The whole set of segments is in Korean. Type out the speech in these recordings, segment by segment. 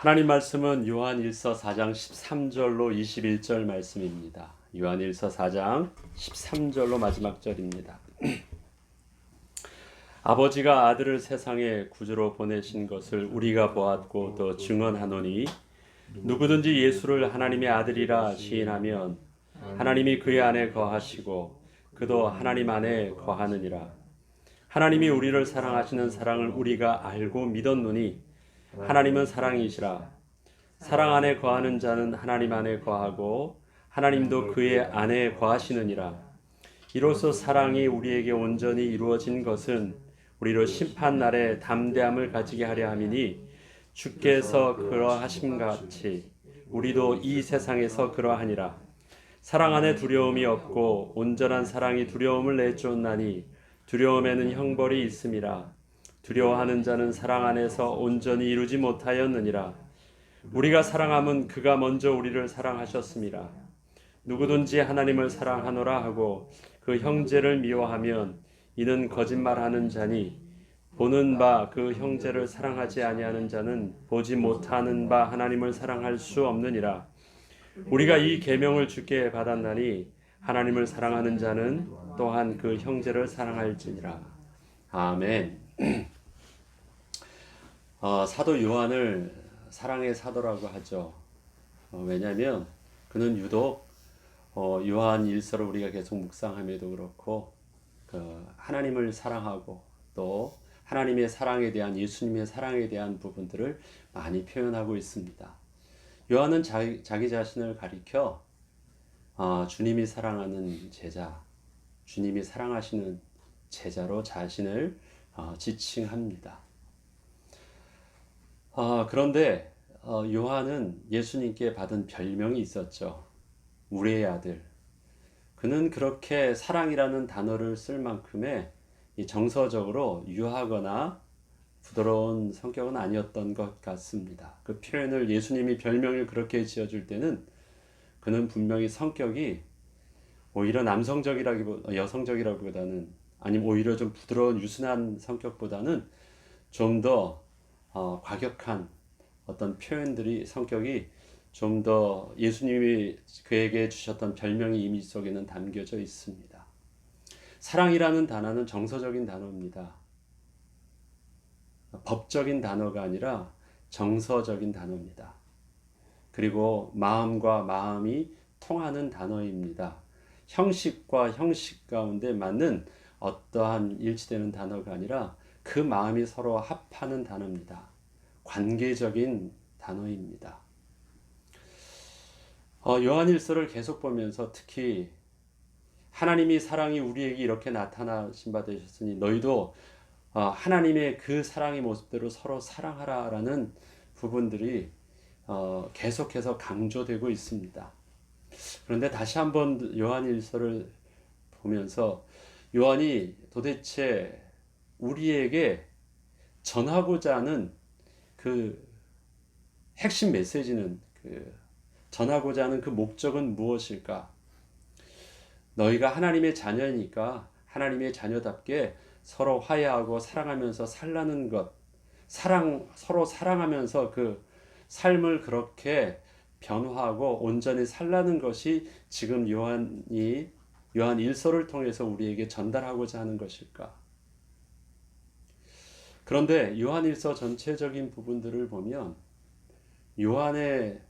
하나님 말씀은 요한일서 4장 13절로 21절 말씀입니다. 요한일서 4장 13절로 마지막 절입니다. 아버지가 아들을 세상에 구주로 보내신 것을 우리가 보았고 또 증언하노니 누구든지 예수를 하나님의 아들이라 시인하면 하나님이 그의 안에 거하시고 그도 하나님 안에 거하느니라. 하나님이 우리를 사랑하시는 사랑을 우리가 알고 믿었노니 하나님은 사랑이시라. 사랑 안에 거하는 자는 하나님 안에 거하고 하나님도 그의 안에 거하시느니라. 이로써 사랑이 우리에게 온전히 이루어진 것은 우리로 심판날에 담대함을 가지게 하려 함이니 주께서 그러하심같이 우리도 이 세상에서 그러하니라. 사랑 안에 두려움이 없고 온전한 사랑이 두려움을 내쫓나니 두려움에는 형벌이 있음이라. 두려워하는 자는 사랑 안에서 온전히 이루지 못하였느니라. 우리가 사랑함은 그가 먼저 우리를 사랑하셨음이라. 누구든지 하나님을 사랑하노라 하고 그 형제를 미워하면 이는 거짓말하는 자니 보는 바 그 형제를 사랑하지 아니하는 자는 보지 못하는 바 하나님을 사랑할 수 없느니라. 우리가 이 계명을 주께 받았나니 하나님을 사랑하는 자는 또한 그 형제를 사랑할지니라. 아멘. 사도 요한을 사랑의 사도라고 하죠. 왜냐하면 그는 유독 요한 일서를 우리가 계속 묵상함에도 그렇고 하나님을 사랑하고 또 하나님의 사랑에 대한 예수님의 사랑에 대한 부분들을 많이 표현하고 있습니다. 요한은 자기 자신을 가리켜 주님이 사랑하는 제자, 주님이 사랑하시는 제자로 자신을 지칭합니다. 그런데 요한은 예수님께 받은 별명이 있었죠. 우리의 아들. 그는 그렇게 사랑이라는 단어를 쓸 만큼의 정서적으로 유하거나 부드러운 성격은 아니었던 것 같습니다. 그 표현을 예수님이 별명을 그렇게 지어줄 때는 그는 분명히 성격이 오히려 여성적이라기보다는 아니면 오히려 좀 부드러운 유순한 성격보다는 좀 더 과격한 어떤 표현들이 성격이 좀 더 예수님이 그에게 주셨던 별명의 이미지 속에는 담겨져 있습니다. 사랑이라는 단어는 정서적인 단어입니다. 법적인 단어가 아니라 정서적인 단어입니다. 그리고 마음과 마음이 통하는 단어입니다. 형식과 형식 가운데 맞는 어떠한 일치되는 단어가 아니라 그 마음이 서로 합하는 단어입니다. 관계적인 단어입니다. 요한일서를 계속 보면서 특히 하나님이 사랑이 우리에게 이렇게 나타나신 바 되셨으니 너희도 하나님의 그 사랑의 모습대로 서로 사랑하라라는 부분들이 계속해서 강조되고 있습니다. 그런데 다시 한번 요한일서를 보면서 요한이 도대체 우리에게 전하고자 하는 그 핵심 메시지는 전하고자 하는 그 목적은 무엇일까? 너희가 하나님의 자녀니까 하나님의 자녀답게 서로 화해하고 사랑하면서 살라는 것, 서로 사랑하면서 그 삶을 그렇게 변화하고 온전히 살라는 것이 지금 요한 일서를 통해서 우리에게 전달하고자 하는 것일까? 그런데 요한 일서 전체적인 부분들을 보면 요한의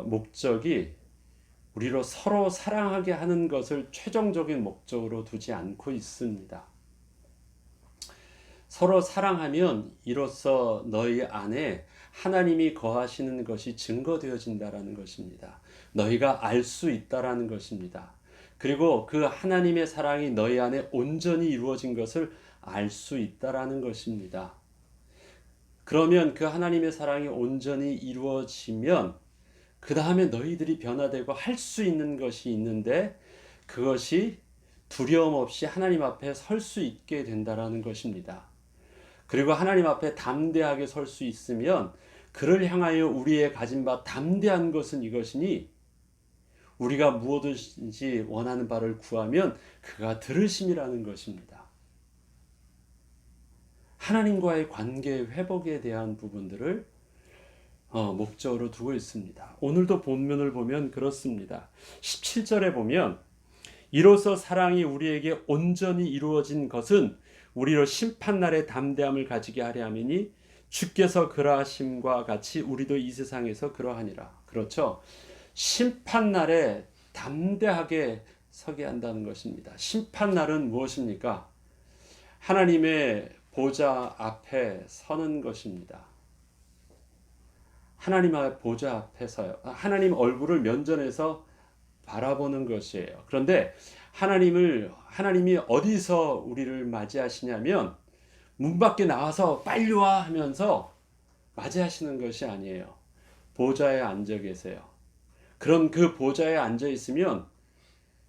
목적이 우리로 서로 사랑하게 하는 것을 최종적인 목적으로 두지 않고 있습니다. 서로 사랑하면 이로써 너희 안에 하나님이 거하시는 것이 증거되어진다라는 것입니다. 너희가 알 수 있다라는 것입니다. 그리고 그 하나님의 사랑이 너희 안에 온전히 이루어진 것을 알 수 있다라는 것입니다. 그러면 그 하나님의 사랑이 온전히 이루어지면 그 다음에 너희들이 변화되고 할 수 있는 것이 있는데 그것이 두려움 없이 하나님 앞에 설 수 있게 된다라는 것입니다. 그리고 하나님 앞에 담대하게 설 수 있으면 그를 향하여 우리의 가진 바 담대한 것은 이것이니 우리가 무엇이든지 원하는 바를 구하면 그가 들으심이라는 것입니다. 하나님과의 관계 회복에 대한 부분들을 목적으로 두고 있습니다. 오늘도 본문을 보면 그렇습니다. 17절에 보면 이로써 사랑이 우리에게 온전히 이루어진 것은 우리로 심판날의 담대함을 가지게 하려 함이니 주께서 그러하심과 같이 우리도 이 세상에서 그러하니라. 그렇죠? 심판날에 담대하게 서게 한다는 것입니다. 심판날은 무엇입니까? 하나님의 보좌 앞에 서는 것입니다. 하나님의 보좌 앞에서요. 하나님 얼굴을 면전에서 바라보는 것이에요. 그런데 하나님이 어디서 우리를 맞이하시냐면 문 밖에 나와서 빨리 와 하면서 맞이하시는 것이 아니에요. 보좌에 앉아 계세요. 그럼 그 보좌에 앉아 있으면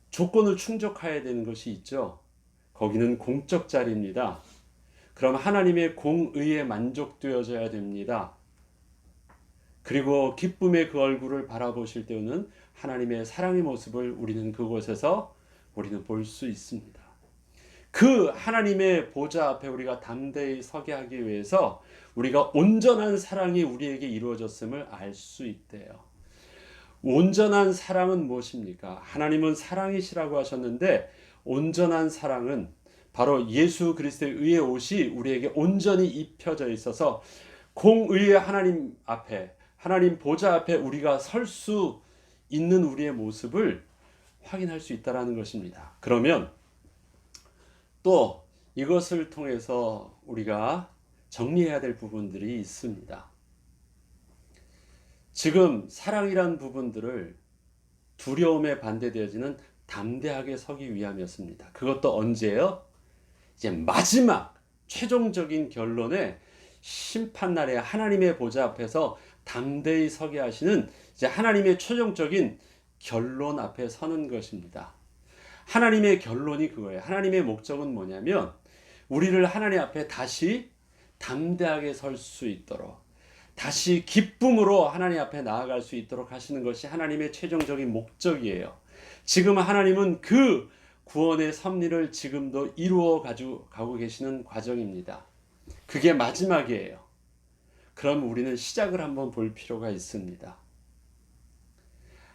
조건을 충족해야 되는 것이 있죠. 거기는 공적 자리입니다. 그럼 하나님의 공의에 만족되어져야 됩니다. 그리고 기쁨의 그 얼굴을 바라보실 때는 하나님의 사랑의 모습을 우리는 그곳에서 볼 수 있습니다. 그 하나님의 보좌 앞에 우리가 담대히 서게 하기 위해서 우리가 온전한 사랑이 우리에게 이루어졌음을 알 수 있대요. 온전한 사랑은 무엇입니까? 하나님은 사랑이시라고 하셨는데 온전한 사랑은 바로 예수 그리스도의 의의 옷이 우리에게 온전히 입혀져 있어서 공의의 하나님 앞에, 하나님 보좌 앞에 우리가 설 수 있는 우리의 모습을 확인할 수 있다는 것입니다. 그러면 또 이것을 통해서 우리가 정리해야 될 부분들이 있습니다. 지금 사랑이란 부분들을 두려움에 반대되어지는 담대하게 서기 위함이었습니다. 그것도 언제요? 이제 마지막 최종적인 결론에 심판날에 하나님의 보좌 앞에서 담대히 서게 하시는 이제 하나님의 최종적인 결론 앞에 서는 것입니다. 하나님의 결론이 그거예요. 하나님의 목적은 뭐냐면 우리를 하나님 앞에 다시 담대하게 설 수 있도록, 다시 기쁨으로 하나님 앞에 나아갈 수 있도록 하시는 것이 하나님의 최종적인 목적이에요. 지금 하나님은 그 구원의 섭리를 지금도 이루어 가고 계시는 과정입니다. 그게 마지막이에요. 그럼 우리는 시작을 한번 볼 필요가 있습니다.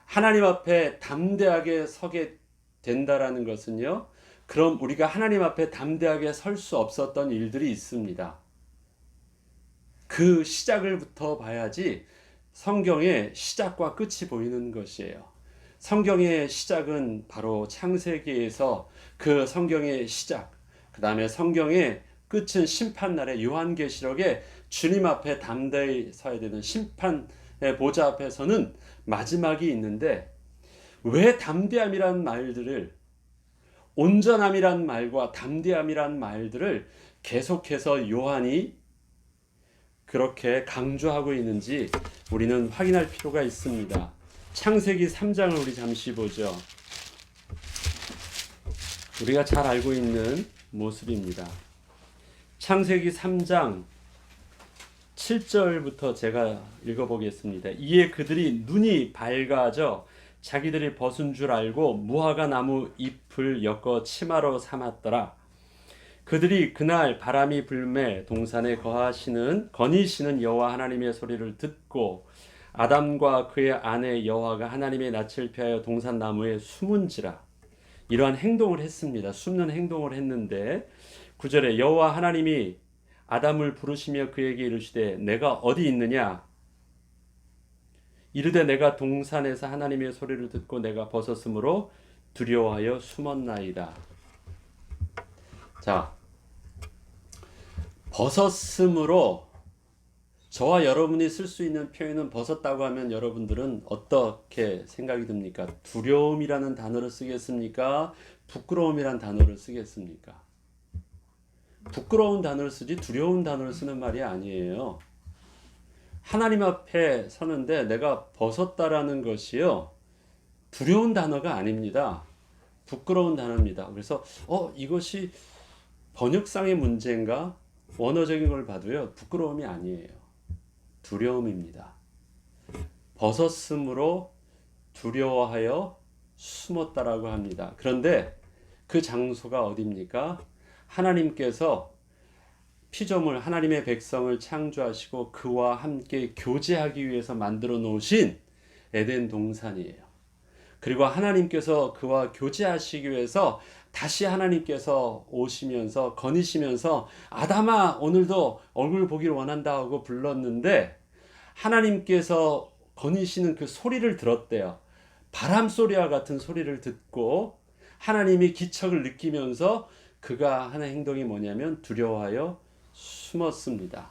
하나님 앞에 담대하게 서게 된다라는 것은요, 그럼 우리가 하나님 앞에 담대하게 설 수 없었던 일들이 있습니다. 그 시작을부터 봐야지 성경의 시작과 끝이 보이는 것이에요. 성경의 시작은 바로 창세기에서 그 성경의 시작, 그 다음에 성경의 끝은 심판날의 요한계시록에 주님 앞에 담대히 서야 되는 심판의 보좌 앞에서는 마지막이 있는데, 왜 담대함이란 말들을, 온전함이란 말과 담대함이란 말들을 계속해서 요한이 그렇게 강조하고 있는지 우리는 확인할 필요가 있습니다. 창세기 3장을 우리 잠시 보죠. 우리가 잘 알고 있는 모습입니다. 창세기 3장 7절부터 제가 읽어보겠습니다. 이에 그들이 눈이 밝아져 자기들이 벗은 줄 알고 무화과 나무 잎을 엮어 치마로 삼았더라. 그들이 그날 바람이 불매 동산에 거니시는 여호와 하나님의 소리를 듣고 아담과 그의 아내 여호와가 하나님의 낯을 피하여 동산 나무에 숨은지라. 이러한 행동을 했습니다. 숨는 행동을 했는데 9절에 여호와 하나님이 아담을 부르시며 그에게 이르시되 내가 어디 있느냐? 이르되 내가 동산에서 하나님의 소리를 듣고 내가 벗었으므로 두려워하여 숨었나이다. 자, 벗었으므로, 저와 여러분이 쓸 수 있는 표현은 벗었다고 하면 여러분들은 어떻게 생각이 듭니까? 두려움이라는 단어를 쓰겠습니까? 부끄러움이라는 단어를 쓰겠습니까? 부끄러운 단어를 쓰지 두려운 단어를 쓰는 말이 아니에요. 하나님 앞에 서는데 내가 벗었다라는 것이요, 두려운 단어가 아닙니다. 부끄러운 단어입니다. 그래서 이것이 번역상의 문제인가? 원어적인 걸 봐도요, 부끄러움이 아니에요. 두려움입니다. 벗었으므로 두려워하여 숨었다라고 합니다. 그런데 그 장소가 어디입니까? 하나님께서 피조물 하나님의 백성을 창조하시고 그와 함께 교제하기 위해서 만들어 놓으신 에덴 동산이에요. 그리고 하나님께서 그와 교제하시기 위해서 다시 하나님께서 오시면서 거니시면서 아담아 오늘도 얼굴 보기를 원한다 하고 불렀는데 하나님께서 거니시는 그 소리를 들었대요. 바람 소리와 같은 소리를 듣고 하나님이 기척을 느끼면서 그가 하는 행동이 뭐냐면 두려워하여 숨었습니다.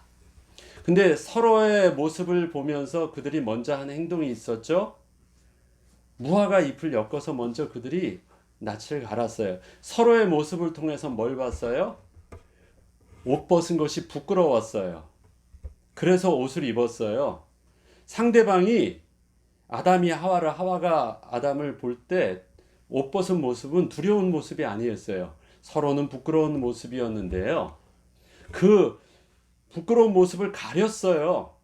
근데 서로의 모습을 보면서 그들이 먼저 하는 행동이 있었죠. 무화과 잎을 엮어서 먼저 그들이 낯을 갈았어요. 서로의 모습을 통해서 뭘 봤어요? 옷 벗은 것이 부끄러웠어요. 그래서 옷을 입었어요. 상대방이 아담이 하와를, 하와가 아담을 볼 때 옷 벗은 모습은 두려운 모습이 아니었어요. 서로는 부끄러운 모습이었는데요. 그 부끄러운 모습을 가렸어요.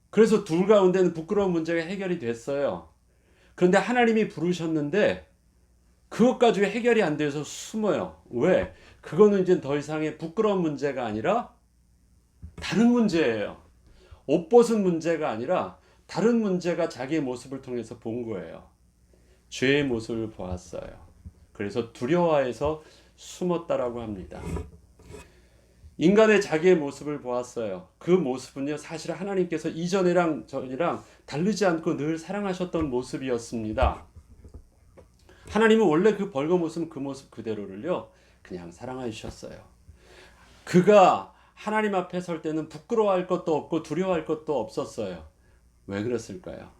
그래서 둘 가운데는 부끄러운 문제가 해결이 됐어요. 그런데 하나님이 부르셨는데 그것 가지고 해결이 안 돼서 숨어요. 왜? 그거는 이제 더 이상의 부끄러운 문제가 아니라 다른 문제예요. 옷 벗은 문제가 아니라 다른 문제가 자기의 모습을 통해서 본 거예요. 죄의 모습을 보았어요. 그래서 두려워해서 숨었다라고 합니다. 인간의 자기의 모습을 보았어요. 그 모습은요, 사실 하나님께서 이전이랑 전이랑 다르지 않고 늘 사랑하셨던 모습이었습니다. 하나님은 원래 그 벌거벗은 그 모습 그대로를요, 그냥 사랑해 주셨어요. 그가 하나님 앞에 설 때는 부끄러워할 것도 없고 두려워할 것도 없었어요. 왜 그랬을까요?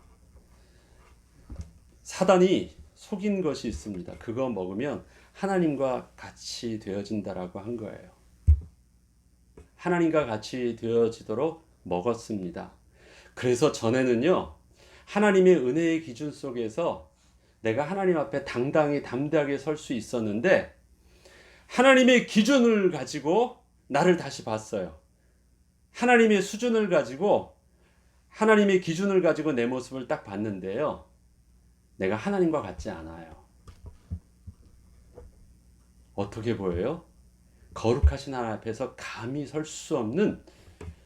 사단이 속인 것이 있습니다. 그거 먹으면 하나님과 같이 되어진다라고 한 거예요. 하나님과 같이 되어지도록 먹었습니다. 그래서 전에는요, 하나님의 은혜의 기준 속에서 내가 하나님 앞에 당당히 담대하게 설 수 있었는데 하나님의 기준을 가지고 나를 다시 봤어요. 하나님의 수준을 가지고 하나님의 기준을 가지고 내 모습을 딱 봤는데요. 내가 하나님과 같지 않아요. 어떻게 보여요? 거룩하신 하나님 앞에서 감히 설 수 없는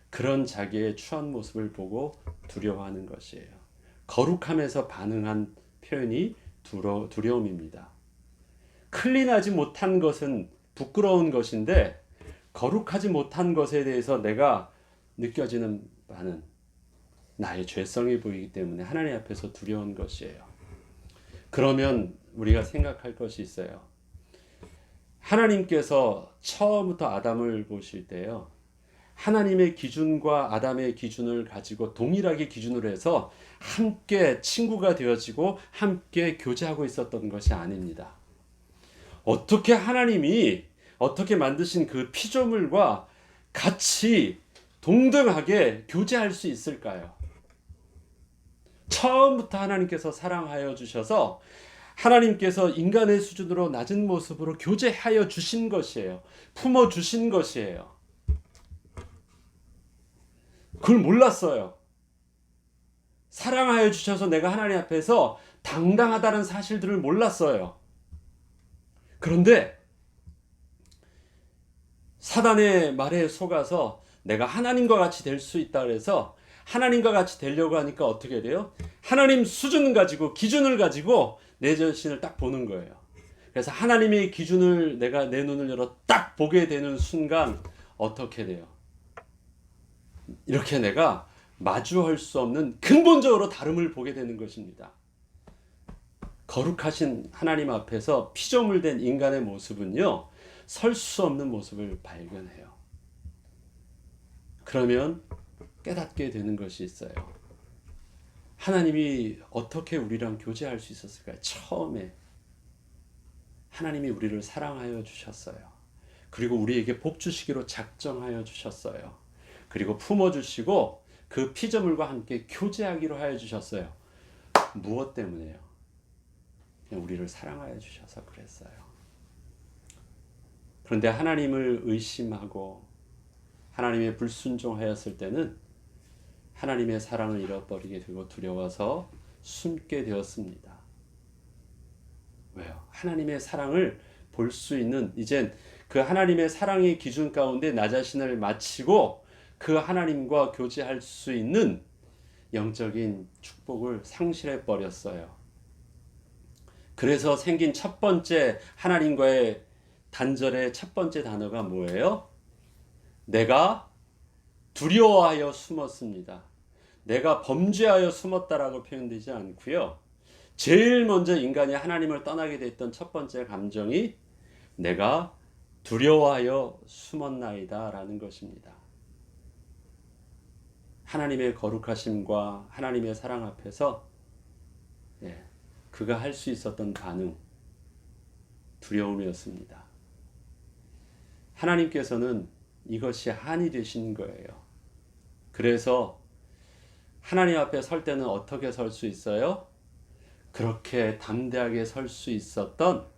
그런 자기의 추한 모습을 보고 두려워하는 것이에요. 거룩함에서 반응한 표현이 두려움입니다. 클린하지 못한 것은 부끄러운 것인데 거룩하지 못한 것에 대해서 내가 느껴지는 바는 나의 죄성이 보이기 때문에 하나님 앞에서 두려운 것이에요. 그러면 우리가 생각할 것이 있어요. 하나님께서 처음부터 아담을 보실 때요, 하나님의 기준과 아담의 기준을 가지고 동일하게 기준으로 해서 함께 친구가 되어지고 함께 교제하고 있었던 것이 아닙니다. 어떻게 하나님이 어떻게 만드신 그 피조물과 같이 동등하게 교제할 수 있을까요? 처음부터 하나님께서 사랑하여 주셔서 하나님께서 인간의 수준으로 낮은 모습으로 교제하여 주신 것이에요. 품어 주신 것이에요. 그걸 몰랐어요. 사랑하여 주셔서 내가 하나님 앞에서 당당하다는 사실들을 몰랐어요. 그런데 사단의 말에 속아서 내가 하나님과 같이 될 수 있다 그래서 하나님과 같이 되려고 하니까 어떻게 돼요? 하나님 수준 가지고 기준을 가지고 내 자신을 딱 보는 거예요. 그래서 하나님의 기준을 내가 내 눈을 열어 딱 보게 되는 순간 어떻게 돼요? 이렇게 내가 마주할 수 없는 근본적으로 다름을 보게 되는 것입니다. 거룩하신 하나님 앞에서 피조물된 인간의 모습은요, 설 수 없는 모습을 발견해요. 그러면 깨닫게 되는 것이 있어요. 하나님이 어떻게 우리랑 교제할 수 있었을까요? 처음에 하나님이 우리를 사랑하여 주셨어요. 그리고 우리에게 복 주시기로 작정하여 주셨어요. 그리고 품어주시고 그 피조물과 함께 교제하기로 하여 주셨어요. 무엇 때문에요? 그냥 우리를 사랑하여 주셔서 그랬어요. 그런데 하나님을 의심하고 하나님의 불순종하였을 때는 하나님의 사랑을 잃어버리게 되고 두려워서 숨게 되었습니다. 왜요? 하나님의 사랑을 볼 수 있는 이젠 그 하나님의 사랑의 기준 가운데 나 자신을 마치고 그 하나님과 교제할 수 있는 영적인 축복을 상실해 버렸어요. 그래서 생긴 첫 번째 하나님과의 단절의 첫 번째 단어가 뭐예요? 내가 두려워하여 숨었습니다. 내가 범죄하여 숨었다라고 표현되지 않고요. 제일 먼저 인간이 하나님을 떠나게 됐던 첫 번째 감정이 내가 두려워하여 숨었나이다 라는 것입니다. 하나님의 거룩하심과 하나님의 사랑 앞에서 그가 할 수 있었던 반응, 두려움이었습니다. 하나님께서는 이것이 한이 되신 거예요. 그래서 하나님 앞에 설 때는 어떻게 설 수 있어요? 그렇게 담대하게 설 수 있었던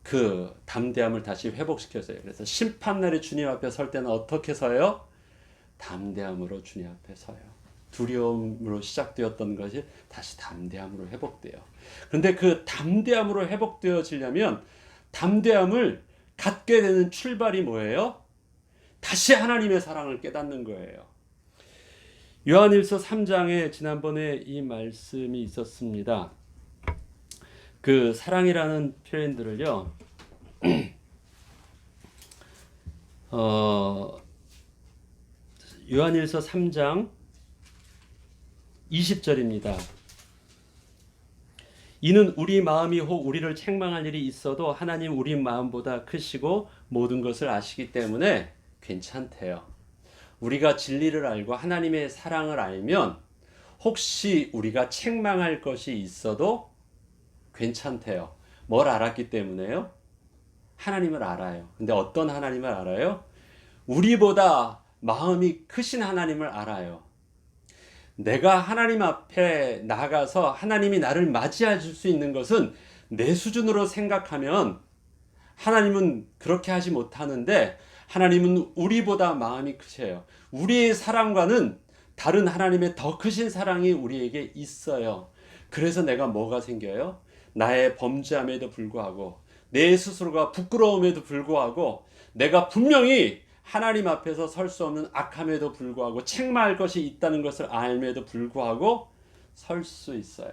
그 담대함을 다시 회복시켰어요. 그래서 심판날에 주님 앞에 설 때는 어떻게 서요? 담대함으로 주님 앞에 서요. 두려움으로 시작되었던 것이 다시 담대함으로 회복돼요. 그런데 그 담대함으로 회복되어지려면 담대함을 갖게 되는 출발이 뭐예요? 다시 하나님의 사랑을 깨닫는 거예요. 요한일서 3장에 지난번에 이 말씀이 있었습니다. 그 사랑이라는 표현들을요. 요한일서 3장 20절입니다. 이는 우리 마음이 혹 우리를 책망할 일이 있어도 하나님 우리 마음보다 크시고 모든 것을 아시기 때문에 괜찮대요. 우리가 진리를 알고 하나님의 사랑을 알면 혹시 우리가 책망할 것이 있어도 괜찮대요. 뭘 알았기 때문에요? 하나님을 알아요. 근데 어떤 하나님을 알아요? 우리보다 마음이 크신 하나님을 알아요. 내가 하나님 앞에 나가서 하나님이 나를 맞이해 줄 수 있는 것은 내 수준으로 생각하면 하나님은 그렇게 하지 못하는데 하나님은 우리보다 마음이 크세요. 우리의 사랑과는 다른 하나님의 더 크신 사랑이 우리에게 있어요. 그래서 내가 뭐가 생겨요? 나의 범죄함에도 불구하고 내 스스로가 부끄러움에도 불구하고 내가 분명히 하나님 앞에서 설 수 없는 악함에도 불구하고 책망할 것이 있다는 것을 알면에도 불구하고 설 수 있어요.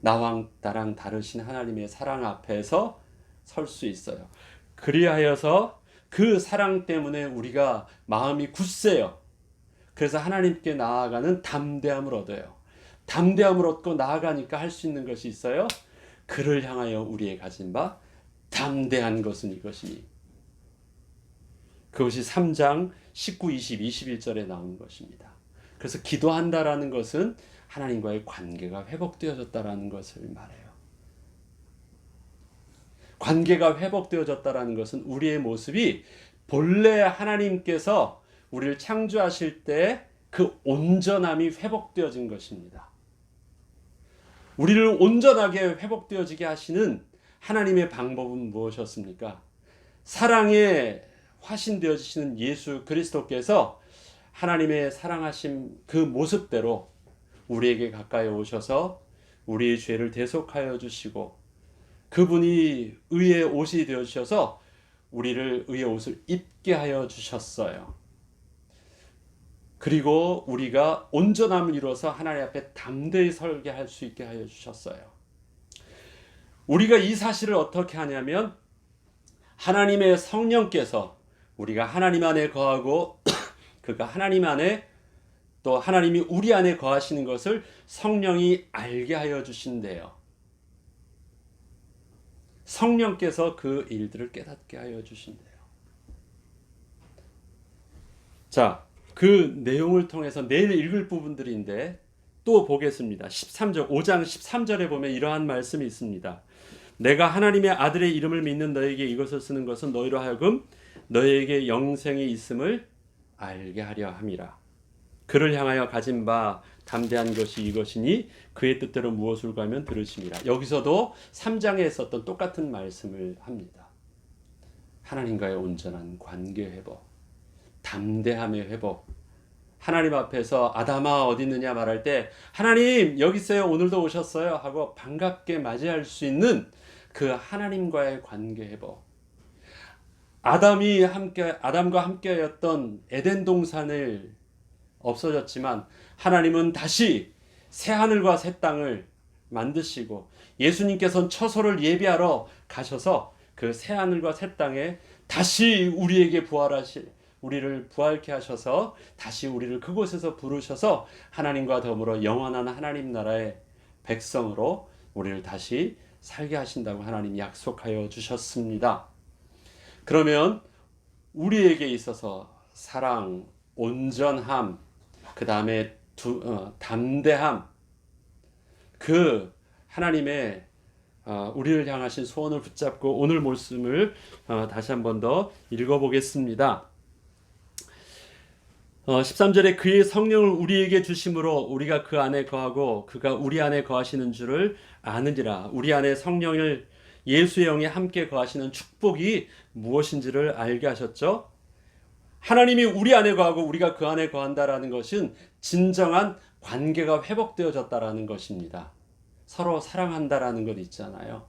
나랑 다르신 하나님의 사랑 앞에서 설 수 있어요. 그리하여서 그 사랑 때문에 우리가 마음이 굳세요. 그래서 하나님께 나아가는 담대함을 얻어요. 담대함을 얻고 나아가니까 할 수 있는 것이 있어요. 그를 향하여 우리의 가진 바 담대한 것은 이것이니. 그것이 3장 19, 20, 21절에 나오는 것입니다. 그래서 기도한다라는 것은 하나님과의 관계가 회복되어졌다라는 것을 말해요. 관계가 회복되어졌다라는 것은 우리의 모습이 본래 하나님께서 우리를 창조하실 때 그 온전함이 회복되어진 것입니다. 우리를 온전하게 회복되어지게 하시는 하나님의 방법은 무엇이었습니까? 사랑의 화신 되어지시는 예수 그리스도께서 하나님의 사랑하심 그 모습대로 우리에게 가까이 오셔서 우리의 죄를 대속하여 주시고 그분이 의의 옷이 되어주셔서 우리를 의의 옷을 입게 하여 주셨어요. 그리고 우리가 온전함을 이루어서 하나님 앞에 담대히 설게 할 수 있게 하여 주셨어요. 우리가 이 사실을 어떻게 하냐면 하나님의 성령께서 우리가 하나님 안에 거하고 그가 하나님 안에 또 하나님이 우리 안에 거하시는 것을 성령이 알게 하여 주신대요. 성령께서 그 일들을 깨닫게 하여 주신대요. 자, 그 내용을 통해서 내일 읽을 부분들인데 또 보겠습니다. 13절, 5장 13절에 보면 이러한 말씀이 있습니다. 내가 하나님의 아들의 이름을 믿는 너에게 이것을 쓰는 것은 너희로 하여금 너희에게 영생이 있음을 알게 하려 함이라. 그를 향하여 가진 바 담대한 것이 이것이니 그의 뜻대로 무엇을 구하면 들으심이라. 여기서도 3장에 있었던 똑같은 말씀을 합니다. 하나님과의 온전한 관계 회복, 담대함의 회복. 하나님 앞에서 아담아 어디 있느냐 말할 때 하나님 여기 있어요 오늘도 오셨어요 하고 반갑게 맞이할 수 있는 그 하나님과의 관계 회복. 아담과 함께였던 에덴 동산을 없어졌지만 하나님은 다시 새 하늘과 새 땅을 만드시고 예수님께서는 처소를 예비하러 가셔서 그 새 하늘과 새 땅에 다시 우리를 부활케 하셔서 다시 우리를 그곳에서 부르셔서 하나님과 더불어 영원한 하나님 나라의 백성으로 우리를 다시 살게 하신다고 하나님이 약속하여 주셨습니다. 그러면 우리에게 있어서 사랑, 온전함, 그 다음에 담대함, 그 하나님의 우리를 향하신 소원을 붙잡고 오늘 말씀을 다시 한 번 더 읽어보겠습니다. 13절에 그의 성령을 우리에게 주심으로 우리가 그 안에 거하고 그가 우리 안에 거하시는 줄을 아느니라. 우리 안에 성령을 예수의 영이 함께 거하시는 축복이 무엇인지를 알게 하셨죠. 하나님이 우리 안에 거하고 우리가 그 안에 거한다라는 것은 진정한 관계가 회복되어졌다라는 것입니다. 서로 사랑한다라는 것 있잖아요.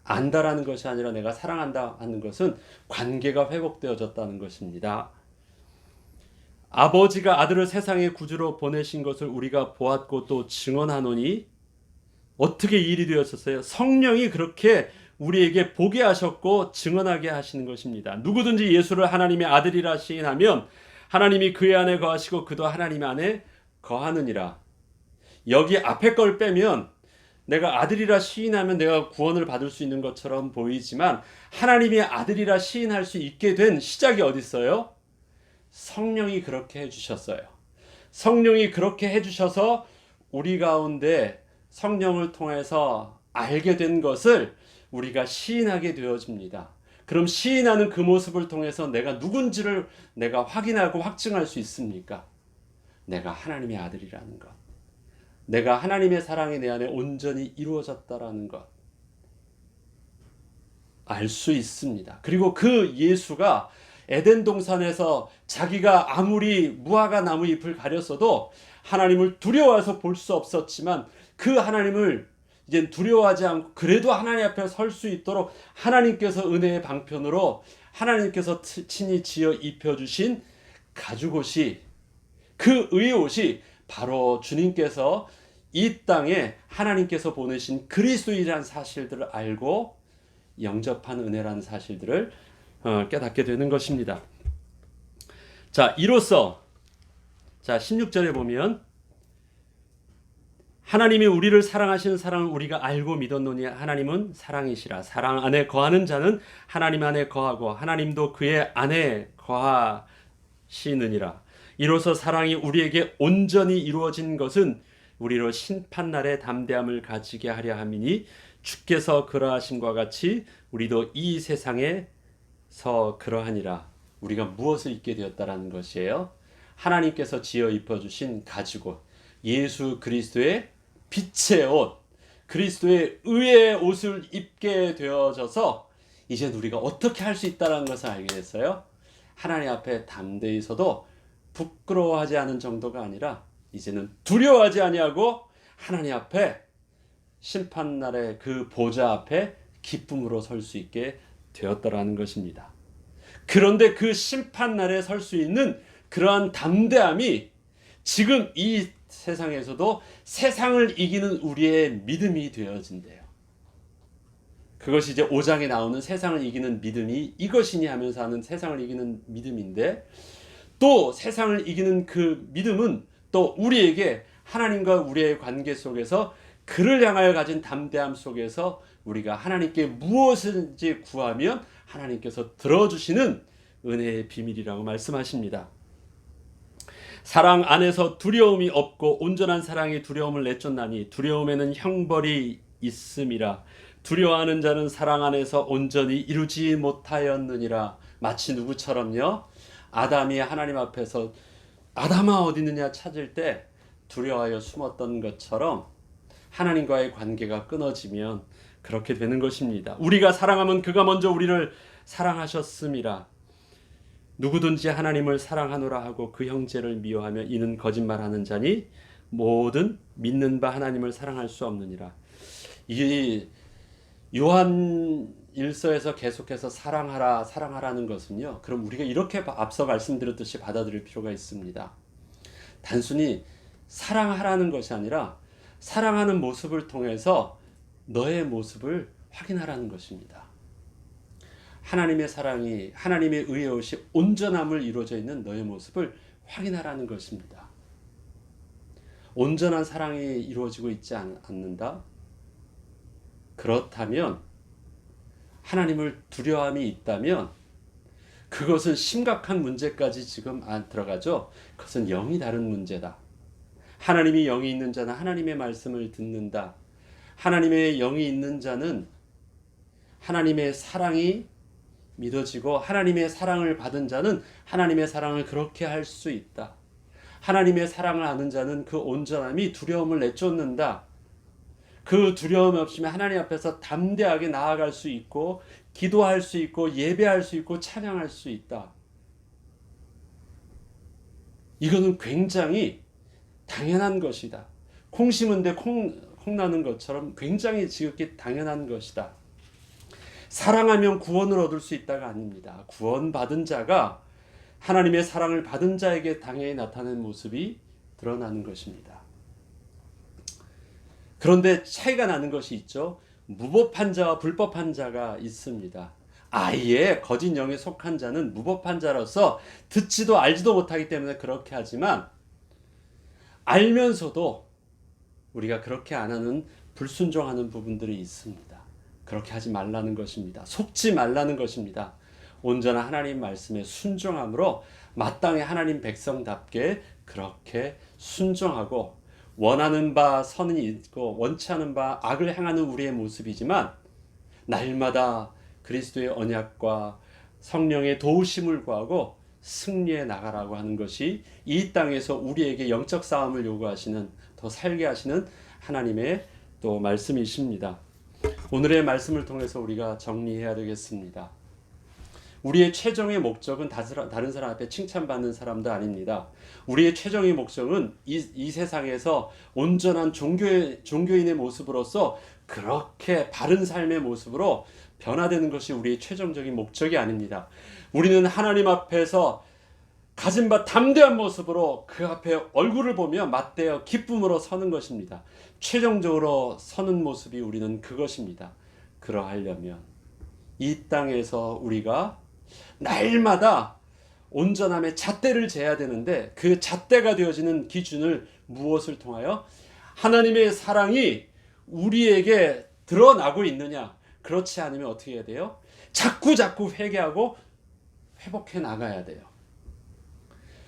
안다라는 것이 아니라 내가 사랑한다 하는 것은 관계가 회복되어졌다는 것입니다. 아버지가 아들을 세상의 구주로 보내신 것을 우리가 보았고 또 증언하노니 어떻게 일이 되었었어요? 성령이 그렇게 우리에게 보게 하셨고 증언하게 하시는 것입니다. 누구든지 예수를 하나님의 아들이라 시인하면 하나님이 그의 안에 거하시고 그도 하나님 안에 거하느니라. 여기 앞에 걸 빼면 내가 아들이라 시인하면 내가 구원을 받을 수 있는 것처럼 보이지만 하나님이 아들이라 시인할 수 있게 된 시작이 어디 있어요? 성령이 그렇게 해주셨어요. 성령이 그렇게 해주셔서 우리 가운데 성령을 통해서 알게 된 것을 우리가 시인하게 되어집니다. 그럼 시인하는 그 모습을 통해서 내가 누군지를 내가 확인하고 확증할 수 있습니까? 내가 하나님의 아들이라는 것. 내가 하나님의 사랑이 내 안에 온전히 이루어졌다라는 것. 알 수 있습니다. 그리고 그 예수가 에덴 동산에서 자기가 아무리 무화과 나무 잎을 가렸어도 하나님을 두려워해서 볼 수 없었지만 그 하나님을 이제 두려워하지 않고 그래도 하나님 앞에 설 수 있도록 하나님께서 은혜의 방편으로 하나님께서 친히 지어 입혀주신 가죽옷이, 그 의옷이 바로 주님께서 이 땅에 하나님께서 보내신 그리스도이라는 사실들을 알고 영접한 은혜라는 사실들을 깨닫게 되는 것입니다. 자, 이로써 16절에 보면 하나님이 우리를 사랑하시는 사랑을 우리가 알고 믿었노니 하나님은 사랑이시라. 사랑 안에 거하는 자는 하나님 안에 거하고 하나님도 그의 안에 거하시느니라. 이로써 사랑이 우리에게 온전히 이루어진 것은 우리로 심판날에 담대함을 가지게 하려 함이니 주께서 그러하신과 같이 우리도 이 세상에서 그러하니라. 우리가 무엇을 입게 되었다라는 것이에요? 하나님께서 지어 입혀주신 가죽옷, 예수 그리스도의 빛의 옷, 그리스도의 의의 옷을 입게 되어져서 이제 우리가 어떻게 할 수 있다는 것을 알게 됐어요. 하나님 앞에 담대히 서도 부끄러워하지 않은 정도가 아니라 이제는 두려워하지 아니하고 하나님 앞에 심판날의 그 보좌 앞에 기쁨으로 설 수 있게 되었다라는 것입니다. 그런데 그 심판날에 설 수 있는 그러한 담대함이 지금 이 세상에서도 세상을 이기는 우리의 믿음이 되어진대요. 그것이 이제 5장에 나오는 세상을 이기는 믿음이 이것이니 하면서 하는 세상을 이기는 믿음인데, 또 세상을 이기는 그 믿음은 또 우리에게 하나님과 우리의 관계 속에서 그를 향하여 가진 담대함 속에서 우리가 하나님께 무엇인지 구하면 하나님께서 들어주시는 은혜의 비밀이라고 말씀하십니다. 사랑 안에서 두려움이 없고 온전한 사랑이 두려움을 내쫓나니 두려움에는 형벌이 있음이라. 두려워하는 자는 사랑 안에서 온전히 이루지 못하였느니라. 마치 누구처럼요? 아담이 하나님 앞에서 아담아 어디 있느냐 찾을 때 두려워하여 숨었던 것처럼 하나님과의 관계가 끊어지면 그렇게 되는 것입니다. 우리가 사랑하면 그가 먼저 우리를 사랑하셨음이라. 누구든지 하나님을 사랑하노라 하고 그 형제를 미워하며 이는 거짓말하는 자니 모든 믿는 바 하나님을 사랑할 수 없느니라. 이 요한 일서에서 계속해서 사랑하라, 사랑하라는 것은요, 그럼 우리가 이렇게 앞서 말씀드렸듯이 받아들일 필요가 있습니다. 단순히 사랑하라는 것이 아니라 사랑하는 모습을 통해서 너의 모습을 확인하라는 것입니다. 하나님의 사랑이, 하나님의 의여우시 온전함을 이루어져 있는 너의 모습을 확인하라는 것입니다. 온전한 사랑이 이루어지고 있지 않는다? 그렇다면, 하나님을 두려움이 있다면 그것은 심각한 문제까지 지금 안 들어가죠. 그것은 영이 다른 문제다. 하나님이 영이 있는 자는 하나님의 말씀을 듣는다. 하나님의 영이 있는 자는 하나님의 사랑이 믿어지고 하나님의 사랑을 받은 자는 하나님의 사랑을 그렇게 할 수 있다. 하나님의 사랑을 아는 자는 그 온전함이 두려움을 내쫓는다. 그 두려움 없이 하나님 앞에서 담대하게 나아갈 수 있고 기도할 수 있고 예배할 수 있고 찬양할 수 있다. 이거는 굉장히 당연한 것이다. 콩 심은데 콩 나는 것처럼 굉장히 지극히 당연한 것이다. 사랑하면 구원을 얻을 수 있다가 아닙니다. 구원받은 자가 하나님의 사랑을 받은 자에게 당연히 나타낸 모습이 드러나는 것입니다. 그런데 차이가 나는 것이 있죠. 무법한 자와 불법한 자가 있습니다. 아예 거짓 영에 속한 자는 무법한 자로서 듣지도 알지도 못하기 때문에 그렇게 하지만, 알면서도 우리가 그렇게 안 하는 불순종하는 부분들이 있습니다. 그렇게 하지 말라는 것입니다. 속지 말라는 것입니다. 온전한 하나님 말씀에 순종함으로 마땅히 하나님 백성답게 그렇게 순종하고, 원하는 바 선이 있고 원치 않은 바 악을 행하는 우리의 모습이지만 날마다 그리스도의 언약과 성령의 도우심을 구하고 승리해 나가라고 하는 것이 이 땅에서 우리에게 영적 싸움을 요구하시는, 더 살게 하시는 하나님의 또 말씀이십니다. 오늘의 말씀을 통해서 우리가 정리해야 되겠습니다. 우리의 최종의 목적은 다른 사람 앞에 칭찬받는 사람도 아닙니다. 우리의 최종의 목적은 이 세상에서 온전한 종교인의 모습으로서 그렇게 바른 삶의 모습으로 변화되는 것이 우리의 최종적인 목적이 아닙니다. 우리는 하나님 앞에서 가진 바 담대한 모습으로 그 앞에 얼굴을 보며 맞대어 기쁨으로 서는 것입니다. 최종적으로 서는 모습이 우리는 그것입니다. 그러하려면 이 땅에서 우리가 날마다 온전함의 잣대를 재야 되는데, 그 잣대가 되어지는 기준을 무엇을 통하여? 하나님의 사랑이 우리에게 드러나고 있느냐? 그렇지 않으면 어떻게 해야 돼요? 자꾸 회개하고 회복해 나가야 돼요.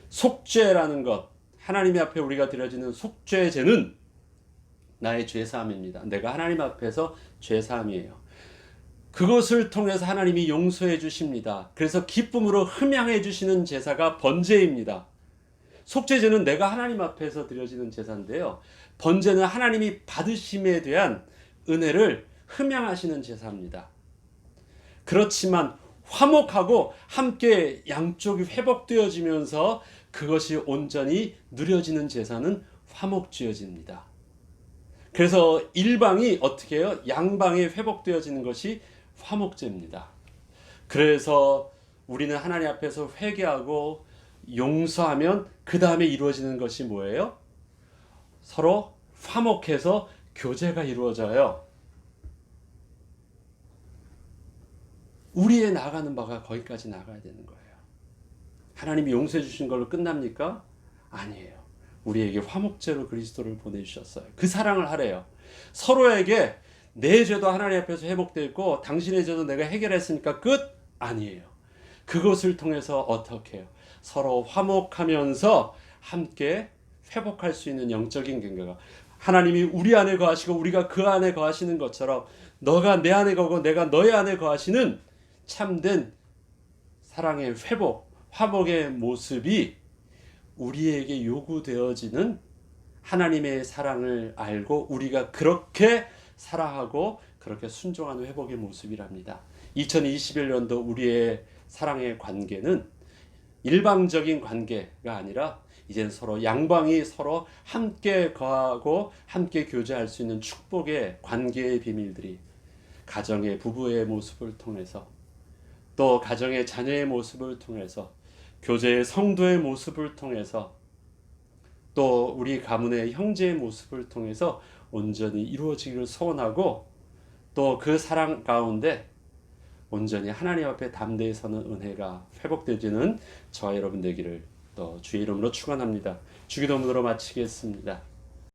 속죄라는 것, 하나님 앞에 우리가 드려지는 속죄제는 나의 죄사함입니다. 내가 하나님 앞에서 죄사함이에요. 그것을 통해서 하나님이 용서해 주십니다. 그래서 기쁨으로 흠양해 주시는 제사가 번제입니다. 속죄제는 내가 하나님 앞에서 드려지는 제사인데요, 번제는 하나님이 받으심에 대한 은혜를 흠양하시는 제사입니다. 그렇지만 화목하고 함께 양쪽이 회복되어지면서 그것이 온전히 누려지는 제사는 화목지어집니다. 그래서 일방이 어떻게 해요? 양방에 회복되어지는 것이 화목제입니다. 그래서 우리는 하나님 앞에서 회개하고 용서하면 그 다음에 이루어지는 것이 뭐예요? 서로 화목해서 교제가 이루어져요. 우리의 나가는 바가 거기까지 나가야 되는 거예요. 하나님이 용서해 주신 걸로 끝납니까? 아니에요. 우리에게 화목제로 그리스도를 보내주셨어요. 그 사랑을 하래요. 서로에게 내 죄도 하나님 앞에서 회복되어 있고 당신의 죄도 내가 해결했으니까 끝? 아니에요. 그것을 통해서 어떻게 해요? 서로 화목하면서 함께 회복할 수 있는 영적인 관계가, 하나님이 우리 안에 거하시고 우리가 그 안에 거하시는 것처럼 너가 내 안에 거하고 내가 너의 안에 거하시는 참된 사랑의 회복, 화목의 모습이 우리에게 요구되어지는 하나님의 사랑을 알고 우리가 그렇게 사랑하고 그렇게 순종하는 회복의 모습이랍니다. 2021년도 우리의 사랑의 관계는 일방적인 관계가 아니라 이젠 서로 양방이 서로 함께 거하고 함께 교제할 수 있는 축복의 관계의 비밀들이, 가정의 부부의 모습을 통해서 또 가정의 자녀의 모습을 통해서 교제의 성도의 모습을 통해서 또 우리 가문의 형제의 모습을 통해서 온전히 이루어지기를 소원하고 또 그 사랑 가운데 온전히 하나님 앞에 담대히 서는 은혜가 회복되지는 저와 여러분 되기를 또 주의 이름으로 축원합니다. 주기도문으로 마치겠습니다.